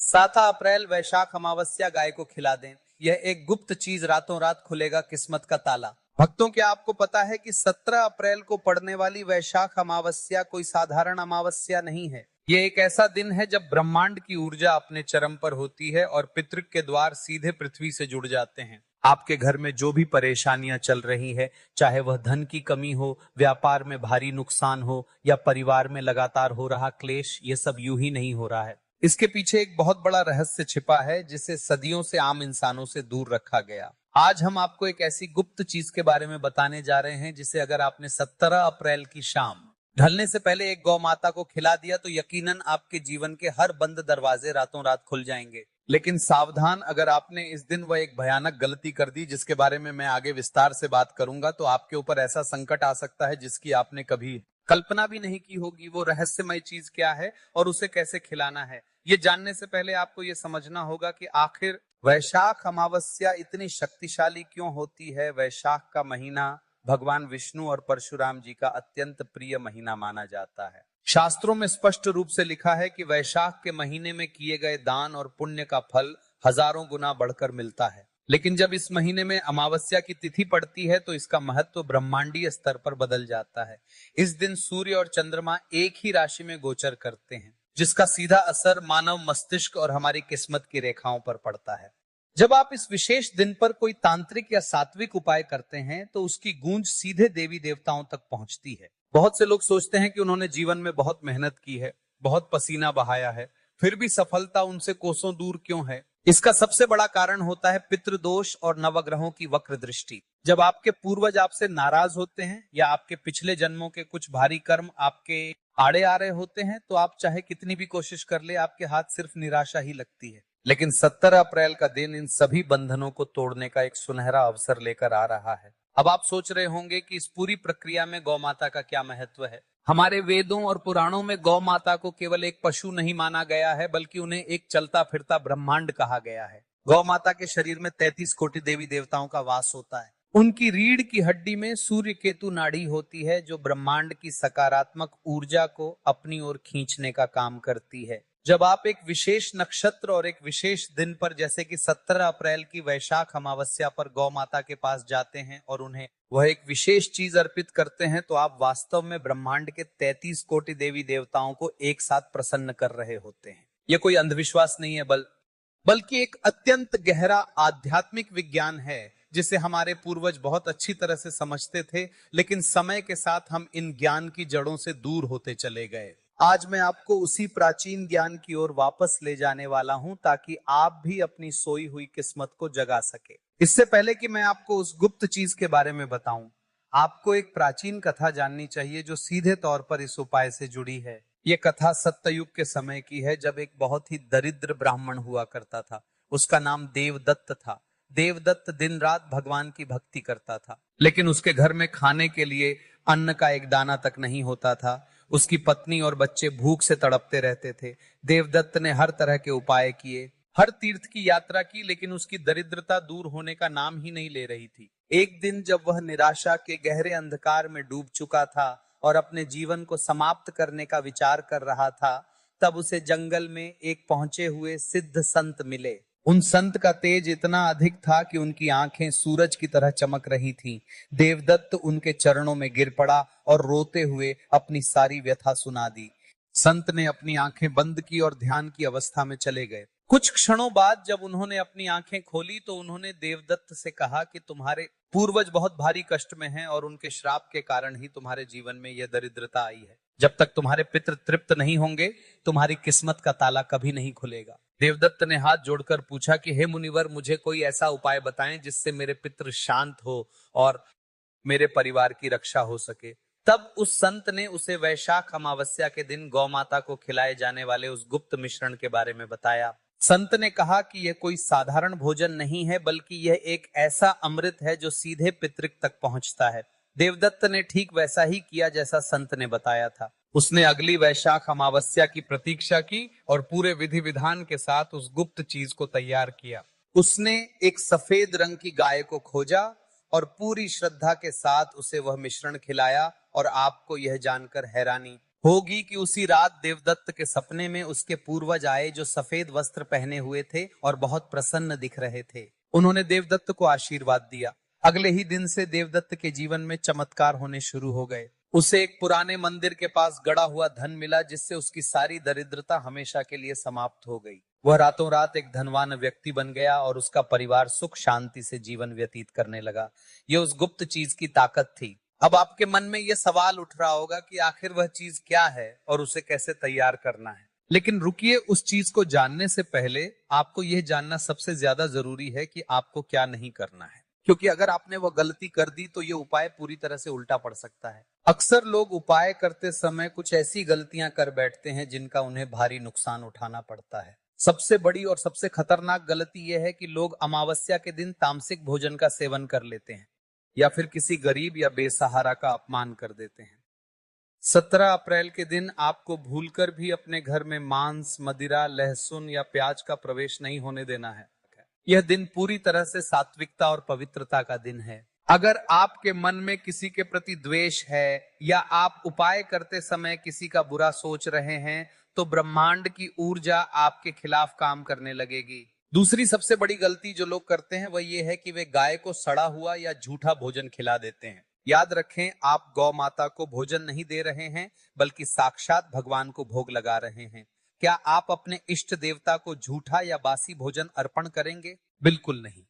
7 अप्रैल वैशाख अमावस्या गाय को खिला दें। यह एक गुप्त चीज, रातों रात खुलेगा किस्मत का ताला। भक्तों, क्या आपको पता है कि 17 अप्रैल को पड़ने वाली वैशाख अमावस्या कोई साधारण अमावस्या नहीं है। यह एक ऐसा दिन है जब ब्रह्मांड की ऊर्जा अपने चरम पर होती है और पितृ के द्वार सीधे पृथ्वी से जुड़ जाते हैं। आपके घर में जो भी परेशानियां चल रही है, चाहे वह धन की कमी हो, व्यापार में भारी नुकसान हो या परिवार में लगातार हो रहा क्लेश, ये सब यूं ही नहीं हो रहा है। इसके पीछे एक बहुत बड़ा रहस्य छिपा है जिसे सदियों से आम इंसानों से दूर रखा गया। आज हम आपको एक ऐसी गुप्त चीज के बारे में बताने जा रहे हैं जिसे अगर आपने 17 अप्रैल की शाम ढलने से पहले एक गौ माता को खिला दिया तो यकीनन आपके जीवन के हर बंद दरवाजे रातों रात खुल जाएंगे। लेकिन सावधान, अगर आपने इस दिन वह एक भयानक गलती कर दी जिसके बारे में मैं आगे विस्तार से बात करूंगा, तो आपके ऊपर ऐसा संकट आ सकता है जिसकी आपने कभी कल्पना भी नहीं की होगी। वो रहस्यमय चीज क्या है और उसे कैसे खिलाना है, ये जानने से पहले आपको ये समझना होगा कि आखिर वैशाख अमावस्या इतनी शक्तिशाली क्यों होती है। वैशाख का महीना भगवान विष्णु और परशुराम जी का अत्यंत प्रिय महीना माना जाता है। शास्त्रों में स्पष्ट रूप से लिखा है कि वैशाख के महीने में किए गए दान और पुण्य का फल हजारों गुना बढ़कर मिलता है। लेकिन जब इस महीने में अमावस्या की तिथि पड़ती है तो इसका महत्व ब्रह्मांडीय स्तर पर बदल जाता है। इस दिन सूर्य और चंद्रमा एक ही राशि में गोचर करते हैं, जिसका सीधा असर मानव मस्तिष्क और हमारी किस्मत की रेखाओं पर पड़ता है। जब आप इस विशेष दिन पर कोई तांत्रिक या सात्विक उपाय करते हैं तो उसकी गूंज सीधे देवी देवताओं तक पहुंचती है। बहुत से लोग सोचते हैं कि उन्होंने जीवन में बहुत मेहनत की है, बहुत पसीना बहाया है, फिर भी सफलता उनसे कोसों दूर क्यों है। इसका सबसे बड़ा कारण होता है पितृदोष और नवग्रहों की वक्र दृष्टि। जब आपके पूर्वज आपसे नाराज होते हैं या आपके पिछले जन्मों के कुछ भारी कर्म आपके आड़े आ रहे होते हैं, तो आप चाहे कितनी भी कोशिश कर ले, आपके हाथ सिर्फ निराशा ही लगती है। लेकिन 17 अप्रैल का दिन इन सभी बंधनों को तोड़ने का एक सुनहरा अवसर लेकर आ रहा है। अब आप सोच रहे होंगे कि इस पूरी प्रक्रिया में गौ माता का क्या महत्व है। हमारे वेदों और पुराणों में गौ माता को केवल एक पशु नहीं माना गया है, बल्कि उन्हें एक चलता फिरता ब्रह्मांड कहा गया है। गौ माता के शरीर में 33 कोटि देवी देवताओं का वास होता है। उनकी रीढ़ की हड्डी में सूर्य केतु नाड़ी होती है जो ब्रह्मांड की सकारात्मक ऊर्जा को अपनी ओर खींचने का काम करती है। जब आप एक विशेष नक्षत्र और एक विशेष दिन पर, जैसे कि 17 अप्रैल की वैशाख अमावस्या पर गौ माता के पास जाते हैं और उन्हें वह एक विशेष चीज अर्पित करते हैं, तो आप वास्तव में ब्रह्मांड के 33 कोटि देवी देवताओं को एक साथ प्रसन्न कर रहे होते हैं। यह कोई अंधविश्वास नहीं है, बल्कि एक अत्यंत गहरा आध्यात्मिक विज्ञान है जिसे हमारे पूर्वज बहुत अच्छी तरह से समझते थे, लेकिन समय के साथ हम इन ज्ञान की जड़ों से दूर होते चले गए। आज मैं आपको उसी प्राचीन ज्ञान की ओर वापस ले जाने वाला हूं ताकि आप भी अपनी सोई हुई किस्मत को जगा सके। इससे पहले कि मैं आपको उस गुप्त चीज के बारे में बताऊं, आपको एक प्राचीन कथा जाननी चाहिए जो सीधे तौर पर इस उपाय से जुड़ी है। यह कथा सत्ययुग के समय की है, जब एक बहुत ही दरिद्र ब्राह्मण हुआ करता था। उसका नाम देवदत्त था। देवदत्त दिन रात भगवान की भक्ति करता था, लेकिन उसके घर में खाने के लिए अन्न का एक दाना तक नहीं होता था। उसकी पत्नी और बच्चे भूख से तड़पते रहते थे। देवदत्त ने हर तरह के उपाय किए, हर तीर्थ की यात्रा की, लेकिन उसकी दरिद्रता दूर होने का नाम ही नहीं ले रही थी। एक दिन जब वह निराशा के गहरे अंधकार में डूब चुका था और अपने जीवन को समाप्त करने का विचार कर रहा था, तब उसे जंगल में एक पहुंचे हुए सिद्ध संत मिले। उन संत का तेज इतना अधिक था कि उनकी आंखें सूरज की तरह चमक रही थीं। देवदत्त उनके चरणों में गिर पड़ा और रोते हुए अपनी सारी व्यथा सुना दी। संत ने अपनी आंखें बंद की और ध्यान की अवस्था में चले गए। कुछ क्षणों बाद जब उन्होंने अपनी आंखें खोली तो उन्होंने देवदत्त से कहा कि तुम्हारे पूर्वज बहुत भारी कष्ट में हैं और उनके श्राप के कारण ही तुम्हारे जीवन में यह दरिद्रता आई है। जब तक तुम्हारे पितृ तृप्त नहीं होंगे, तुम्हारी किस्मत का ताला कभी नहीं खुलेगा। देवदत्त ने हाथ जोड़कर पूछा कि हे मुनिवर, मुझे कोई ऐसा उपाय बताएं जिससे मेरे पितृ शांत हो और मेरे परिवार की रक्षा हो सके। तब उस संत ने उसे वैशाख अमावस्या के दिन गौ माता को खिलाए जाने वाले उस गुप्त मिश्रण के बारे में बताया। संत ने कहा कि यह कोई साधारण भोजन नहीं है, बल्कि यह एक ऐसा अमृत है जो सीधे पितृक तक पहुंचता है। देवदत्त ने ठीक वैसा ही किया जैसा संत ने बताया था। उसने अगली वैशाख अमावस्या की प्रतीक्षा की और पूरे विधि विधान के साथ उस गुप्त चीज को तैयार किया। उसने एक सफेद रंग की गाय को खोजा और पूरी श्रद्धा के साथ उसे वह मिश्रण खिलाया। और आपको यह जानकर हैरानी होगी कि उसी रात देवदत्त के सपने में उसके पूर्वज आए जो सफेद वस्त्र पहने हुए थे और बहुत प्रसन्न दिख रहे थे। उन्होंने देवदत्त को आशीर्वाद दिया। अगले ही दिन से देवदत्त के जीवन में चमत्कार होने शुरू हो गए। उसे एक पुराने मंदिर के पास गड़ा हुआ धन मिला, जिससे उसकी सारी दरिद्रता हमेशा के लिए समाप्त हो गई। वह रातों रात एक धनवान व्यक्ति बन गया और उसका परिवार सुख शांति से जीवन व्यतीत करने लगा। यह उस गुप्त चीज की ताकत थी। अब आपके मन में यह सवाल उठ रहा होगा कि आखिर वह चीज क्या है और उसे कैसे तैयार करना है। लेकिन रुकिए, उस चीज को जानने से पहले आपको यह जानना सबसे ज्यादा जरूरी है कि आपको क्या नहीं करना है, क्योंकि अगर आपने वो गलती कर दी तो ये उपाय पूरी तरह से उल्टा पड़ सकता है। अक्सर लोग उपाय करते समय कुछ ऐसी गलतियां कर बैठते हैं जिनका उन्हें भारी नुकसान उठाना पड़ता है। सबसे बड़ी और सबसे खतरनाक गलती यह है कि लोग अमावस्या के दिन तामसिक भोजन का सेवन कर लेते हैं या फिर किसी गरीब या बेसहारा का अपमान कर देते हैं। 17 अप्रैल के दिन आपको भूलकर भी अपने घर में मांस, मदिरा, लहसुन या प्याज का प्रवेश नहीं होने देना है। यह दिन पूरी तरह से सात्विकता और पवित्रता का दिन है। अगर आपके मन में किसी के प्रति द्वेष है या आप उपाय करते समय किसी का बुरा सोच रहे हैं, तो ब्रह्मांड की ऊर्जा आपके खिलाफ काम करने लगेगी। दूसरी सबसे बड़ी गलती जो लोग करते हैं वह ये है कि वे गाय को सड़ा हुआ या झूठा भोजन खिला देते हैं। याद रखें, आप गौ माता को भोजन नहीं दे रहे हैं, बल्कि साक्षात भगवान को भोग लगा रहे हैं। क्या आप अपने इष्ट देवता को झूठा या बासी भोजन अर्पण करेंगे? बिल्कुल नहीं।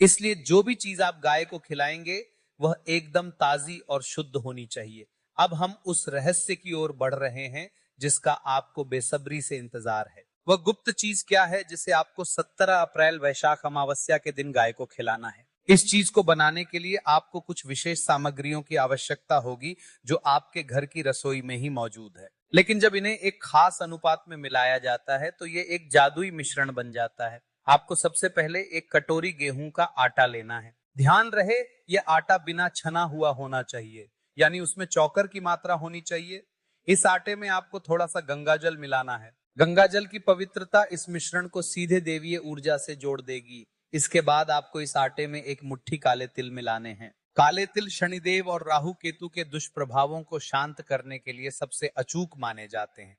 इसलिए जो भी चीज आप गाय को खिलाएंगे वह एकदम ताजी और शुद्ध होनी चाहिए। अब हम उस रहस्य की ओर बढ़ रहे हैं जिसका आपको बेसब्री से इंतजार है। वह गुप्त चीज क्या है जिसे आपको 17 अप्रैल वैशाख अमावस्या के दिन गाय को खिलाना है? इस चीज को बनाने के लिए आपको कुछ विशेष सामग्रियों की आवश्यकता होगी जो आपके घर की रसोई में ही मौजूद है। लेकिन जब इन्हें एक खास अनुपात में मिलाया जाता है तो ये एक जादुई मिश्रण बन जाता है। आपको सबसे पहले एक कटोरी गेहूं का आटा लेना है। ध्यान रहे, यह आटा बिना छना हुआ होना चाहिए, यानी उसमें चौकर की मात्रा होनी चाहिए। इस आटे में आपको थोड़ा सा गंगाजल मिलाना है। गंगाजल की पवित्रता इस मिश्रण को सीधे देवीय ऊर्जा से जोड़ देगी। इसके बाद आपको इस आटे में एक मुट्ठी काले तिल मिलाने हैं। काले तिल शनिदेव और राहु केतु के दुष्प्रभावों को शांत करने के लिए सबसे अचूक माने जाते हैं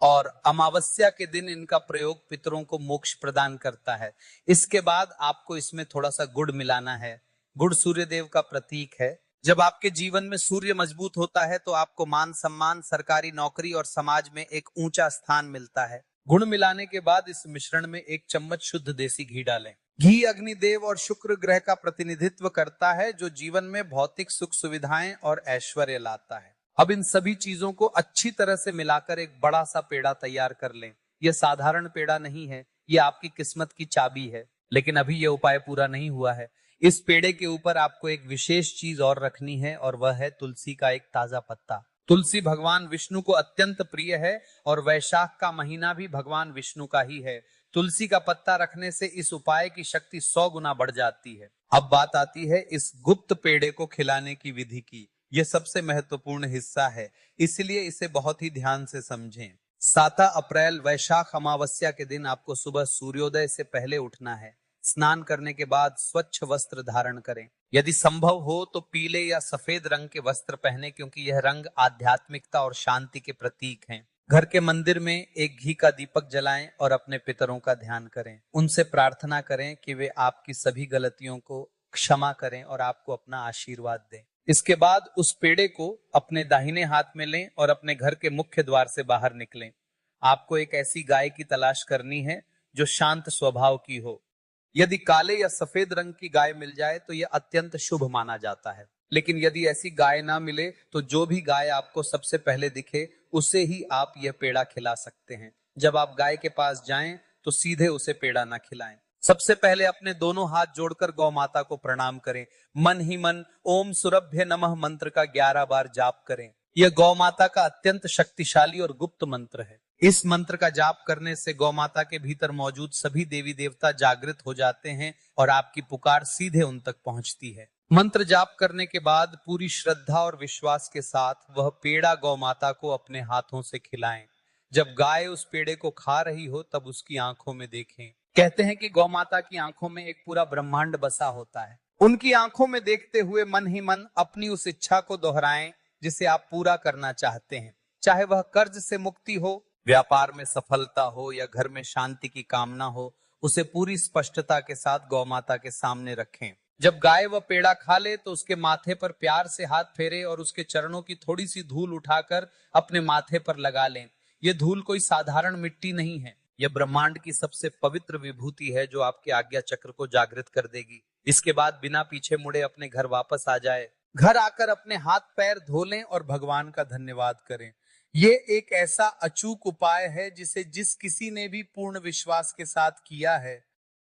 और अमावस्या के दिन इनका प्रयोग पितरों को मोक्ष प्रदान करता है। इसके बाद आपको इसमें थोड़ा सा गुड़ मिलाना है। गुड़ सूर्यदेव का प्रतीक है। जब आपके जीवन में सूर्य मजबूत होता है तो आपको मान सम्मान, सरकारी नौकरी और समाज में एक ऊंचा स्थान मिलता है। गुड़ मिलाने के बाद इस मिश्रण में 1 चम्मच शुद्ध देसी घी डालें। घी अग्निदेव और शुक्र ग्रह का प्रतिनिधित्व करता है जो जीवन में भौतिक सुख सुविधाएं और ऐश्वर्य लाता है। अब इन सभी चीजों को अच्छी तरह से मिलाकर एक बड़ा सा पेड़ा तैयार कर लें। यह साधारण पेड़ा नहीं है, यह आपकी किस्मत की चाबी है। लेकिन अभी यह उपाय पूरा नहीं हुआ है। इस पेड़े के ऊपर आपको एक विशेष चीज और रखनी है और वह है तुलसी का एक ताजा पत्ता। तुलसी भगवान विष्णु को अत्यंत प्रिय है और वैशाख का महीना भी भगवान विष्णु का ही है। तुलसी का पत्ता रखने से इस उपाय की शक्ति 100 गुना बढ़ जाती है। अब बात आती है इस गुप्त पेड़े को खिलाने की विधि की। यह सबसे महत्वपूर्ण हिस्सा है, इसलिए इसे बहुत ही ध्यान से समझें। 7 अप्रैल वैशाख अमावस्या के दिन आपको सुबह सूर्योदय से पहले उठना है। स्नान करने के बाद स्वच्छ वस्त्र धारण करें। यदि संभव हो तो पीले या सफेद रंग के वस्त्र पहने, क्योंकि यह रंग आध्यात्मिकता और शांति के प्रतीक हैं। घर के मंदिर में एक घी का दीपक जलाएं और अपने पितरों का ध्यान करें। उनसे प्रार्थना करें कि वे आपकी सभी गलतियों को क्षमा करें और आपको अपना आशीर्वाद दें। इसके बाद उस पेड़े को अपने दाहिने हाथ में लें और अपने घर के मुख्य द्वार से बाहर निकलें। आपको एक ऐसी गाय की तलाश करनी है जो शांत स्वभाव की हो। यदि काले या सफेद रंग की गाय मिल जाए तो यह अत्यंत शुभ माना जाता है। लेकिन यदि ऐसी गाय ना मिले तो जो भी गाय आपको सबसे पहले दिखे उसे ही आप यह पेड़ा खिला सकते हैं। जब आप गाय के पास जाएं तो सीधे उसे पेड़ा ना खिलाएं। सबसे पहले अपने दोनों हाथ जोड़कर गौ माता को प्रणाम करें। मन ही मन ओम सुरभ्य नमः मंत्र का 11 बार जाप करें। यह गौ माता का अत्यंत शक्तिशाली और गुप्त मंत्र है। इस मंत्र का जाप करने से गौ माता के भीतर मौजूद सभी देवी देवता जागृत हो जाते हैं और आपकी पुकार सीधे उन तक पहुंचती है। मंत्र जाप करने के बाद पूरी श्रद्धा और विश्वास के साथ वह पेड़ा गौ माता को अपने हाथों से खिलाएं। जब गाय उस पेड़े को खा रही हो तब उसकी आंखों में देखें। कहते हैं कि गौ माता की आंखों में एक पूरा ब्रह्मांड बसा होता है। उनकी आंखों में देखते हुए मन ही मन अपनी उस इच्छा को दोहराएं जिसे आप पूरा करना चाहते हैं। चाहे वह कर्ज से मुक्ति हो, व्यापार में सफलता हो या घर में शांति की कामना हो, उसे पूरी स्पष्टता के साथ गौ माता के सामने रखें। जब गाय व पेड़ा खा ले तो उसके माथे पर प्यार से हाथ फेरे और उसके चरणों की थोड़ी सी धूल उठाकर अपने माथे पर लगा लें। यह धूल कोई साधारण मिट्टी नहीं है, यह ब्रह्मांड की सबसे पवित्र विभूति है जो आपके आज्ञा चक्र को जागृत कर देगी। इसके बाद बिना पीछे मुड़े अपने घर वापस आ जाए। घर आकर अपने हाथ पैर धो लें और भगवान का धन्यवाद करें। ये एक ऐसा अचूक उपाय है जिसे जिस किसी ने भी पूर्ण विश्वास के साथ किया है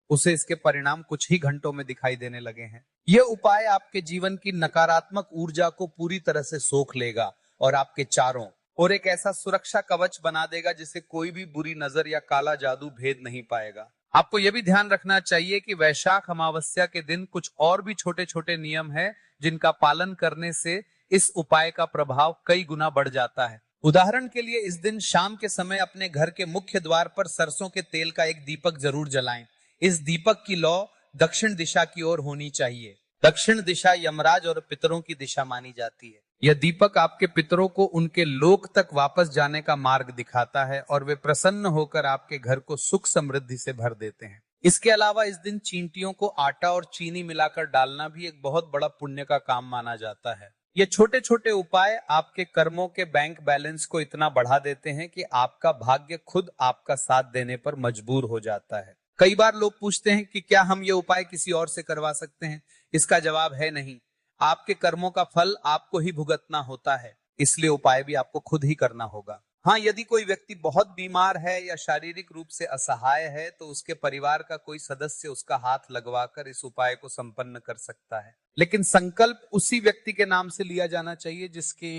उसे इसके परिणाम कुछ ही घंटों में दिखाई देने लगे हैं। यह उपाय आपके जीवन की नकारात्मक ऊर्जा को पूरी तरह से सोख लेगा और आपके चारों और एक ऐसा सुरक्षा कवच बना देगा जिसे कोई भी बुरी नजर या काला जादू भेद नहीं पाएगा। आपको यह भी ध्यान रखना चाहिए कि वैशाख अमावस्या के दिन कुछ और भी छोटे छोटे नियम हैं जिनका पालन करने से इस उपाय का प्रभाव कई गुना बढ़ जाता है। उदाहरण के लिए इस दिन शाम के समय अपने घर के मुख्य द्वार पर सरसों के तेल का एक दीपक जरूर जलाएं। इस दीपक की लौ दक्षिण दिशा की ओर होनी चाहिए। दक्षिण दिशा यमराज और पितरों की दिशा मानी जाती है। यह दीपक आपके पितरों को उनके लोक तक वापस जाने का मार्ग दिखाता है और वे प्रसन्न होकर आपके घर को सुख समृद्धि से भर देते हैं। इसके अलावा इस दिन चींटियों को आटा और चीनी मिलाकर डालना भी एक बहुत बड़ा पुण्य का काम माना जाता है। ये छोटे छोटे उपाय आपके कर्मों के बैंक बैलेंस को इतना बढ़ा देते हैं कि आपका भाग्य खुद आपका साथ देने पर मजबूर हो जाता है। कई बार लोग पूछते हैं कि क्या हम ये उपाय किसी और से करवा सकते हैं? इसका जवाब है नहीं। आपके कर्मों का फल आपको ही भुगतना होता है, इसलिए उपाय भी आपको खुद ही करना होगा। हाँ, यदि कोई व्यक्ति बहुत बीमार है या शारीरिक रूप से असहाय है तो उसके परिवार का कोई सदस्य उसका हाथ लगवाकर इस उपाय को संपन्न कर सकता है, लेकिन संकल्प उसी व्यक्ति के नाम से लिया जाना चाहिए जिसके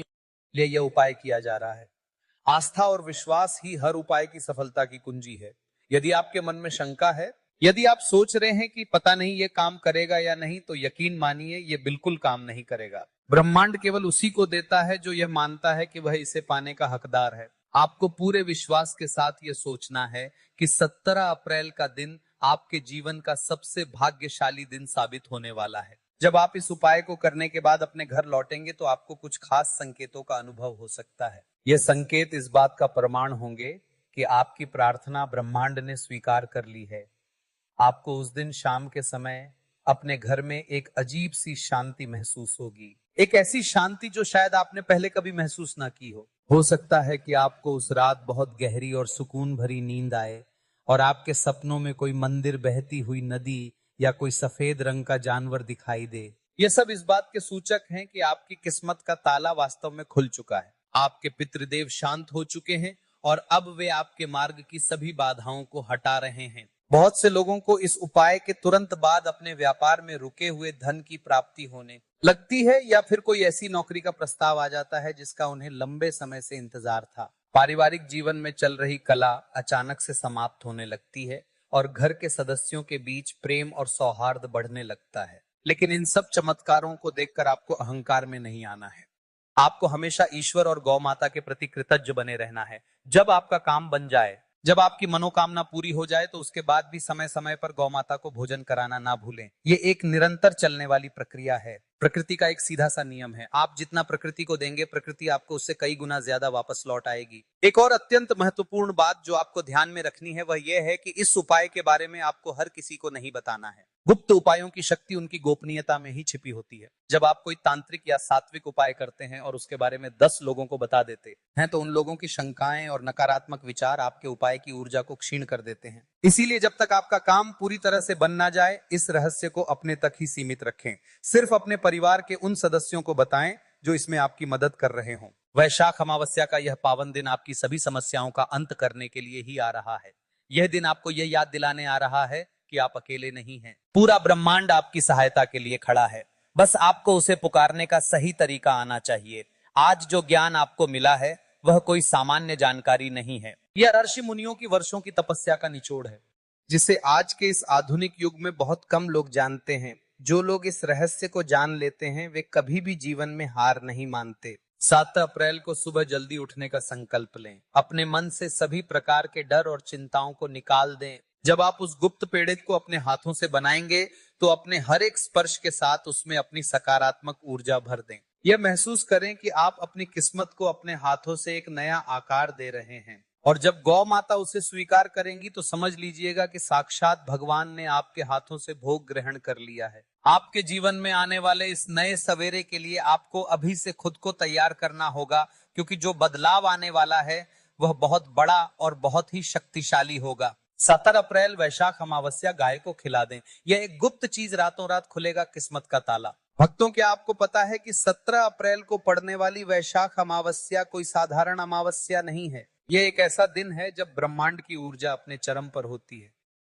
लिए यह उपाय किया जा रहा है। आस्था और विश्वास ही हर उपाय की सफलता की कुंजी है। यदि आपके मन में शंका है, यदि आप सोच रहे हैं कि पता नहीं ये काम करेगा या नहीं, तो यकीन मानिए ये बिल्कुल काम नहीं करेगा। ब्रह्मांड केवल उसी को देता है जो यह मानता है कि वह इसे पाने का हकदार है। आपको पूरे विश्वास के साथ यह सोचना है कि 17 अप्रैल का दिन आपके जीवन का सबसे भाग्यशाली दिन साबित होने वाला है। जब आप इस उपाय को करने के बाद अपने घर लौटेंगे तो आपको कुछ खास संकेतों का अनुभव हो सकता है। यह संकेत इस बात का प्रमाण होंगे कि आपकी प्रार्थना ब्रह्मांड ने स्वीकार कर ली है। आपको उस दिन शाम के समय अपने घर में एक अजीब सी शांति महसूस होगी, एक ऐसी शांति जो शायद आपने पहले कभी महसूस ना की हो। हो सकता है कि आपको उस रात बहुत गहरी और सुकून भरी नींद आए और आपके सपनों में कोई मंदिर, बहती हुई नदी या कोई सफेद रंग का जानवर दिखाई दे। ये सब इस बात के सूचक हैं कि आपकी किस्मत का ताला वास्तव में खुल चुका है। आपके पितृदेव शांत हो चुके हैं और अब वे आपके मार्ग की सभी बाधाओं को हटा रहे हैं। बहुत से लोगों को इस उपाय के तुरंत बाद अपने व्यापार में रुके हुए धन की प्राप्ति होने लगती है या फिर कोई ऐसी नौकरी का प्रस्ताव आ जाता है जिसका उन्हें लंबे समय से इंतजार था। पारिवारिक जीवन में चल रही कला अचानक से समाप्त होने लगती है और घर के सदस्यों के बीच प्रेम और सौहार्द बढ़ने लगता है। लेकिन इन सब चमत्कारों को देखकर आपको अहंकार में नहीं आना है। आपको हमेशा ईश्वर और गौ माता के प्रति कृतज्ञ बने रहना है। जब आपका काम बन जाए, जब आपकी मनोकामना पूरी हो जाए तो उसके बाद भी समय समय पर गौ माता को भोजन कराना ना भूलें। ये एक निरंतर चलने वाली प्रक्रिया है। प्रकृति का एक सीधा सा नियम है, आप जितना प्रकृति को देंगे प्रकृति आपको उससे कई गुना ज्यादा वापस लौट आएगी। एक और अत्यंत महत्वपूर्ण बात जो आपको ध्यान में रखनी है वह यह है कि इस उपाय के बारे में आपको हर किसी को नहीं बताना है। गुप्त उपायों की शक्ति उनकी गोपनीयता में ही छिपी होती है। जब आप कोई तांत्रिक या सात्विक उपाय करते हैं और उसके बारे में 10 लोगों को बता देते हैं तो उन लोगों की शंकाएं और नकारात्मक विचार आपके उपाय की ऊर्जा को क्षीण कर देते हैं। इसीलिए जब तक आपका काम पूरी तरह से बन ना जाए इस रहस्य को अपने तक ही सीमित रखें। सिर्फ अपने परिवार के उन सदस्यों को बताएं जो इसमें आपकी मदद कर रहे हों। वैशाख अमावस्या का यह पावन दिन आपकी सभी समस्याओं का अंत करने के लिए ही आ रहा है। यह दिन आपको यह याद दिलाने आ रहा है कि आप अकेले नहीं हैं। पूरा ब्रह्मांड आपकी सहायता के लिए खड़ा है। बस आपको उसे पुकारने का सही तरीका आना चाहिए। आज जो ज्ञान आपको मिला है वह कोई सामान्य जानकारी नहीं है। यह ऋषि मुनियों की वर्षों की तपस्या का निचोड़ है जिसे आज के इस आधुनिक युग में बहुत कम लोग जानते हैं। जो लोग इस रहस्य को जान लेते हैं वे कभी भी जीवन में हार नहीं मानते। 7 अप्रैल को सुबह जल्दी उठने का संकल्प लें। अपने मन से सभी प्रकार के डर और चिंताओं को निकाल दें। जब आप उस गुप्त पेड़े को अपने हाथों से बनाएंगे तो अपने हर एक स्पर्श के साथ उसमें अपनी सकारात्मक ऊर्जा भर दें। यह महसूस करें कि आप अपनी किस्मत को अपने हाथों से एक नया आकार दे रहे हैं, और जब गौ माता उसे स्वीकार करेंगी तो समझ लीजिएगा कि साक्षात भगवान ने आपके हाथों से भोग ग्रहण कर लिया है। आपके जीवन में आने वाले इस नए सवेरे के लिए आपको अभी से खुद को तैयार करना होगा, क्योंकि जो बदलाव आने वाला है वह बहुत बड़ा और बहुत ही शक्तिशाली होगा। 17 अप्रैल वैशाख अमावस्या गाय को खिला दें। यह एक गुप्त चीज, रातों रात खुलेगा किस्मत का ताला। भक्तों, क्या आपको पता है कि 17 अप्रैल को पड़ने वाली वैशाख अमावस्या कोई साधारण अमावस्या नहीं है। यह एक ऐसा दिन है जब ब्रह्मांड की ऊर्जा अपने चरम पर होती है।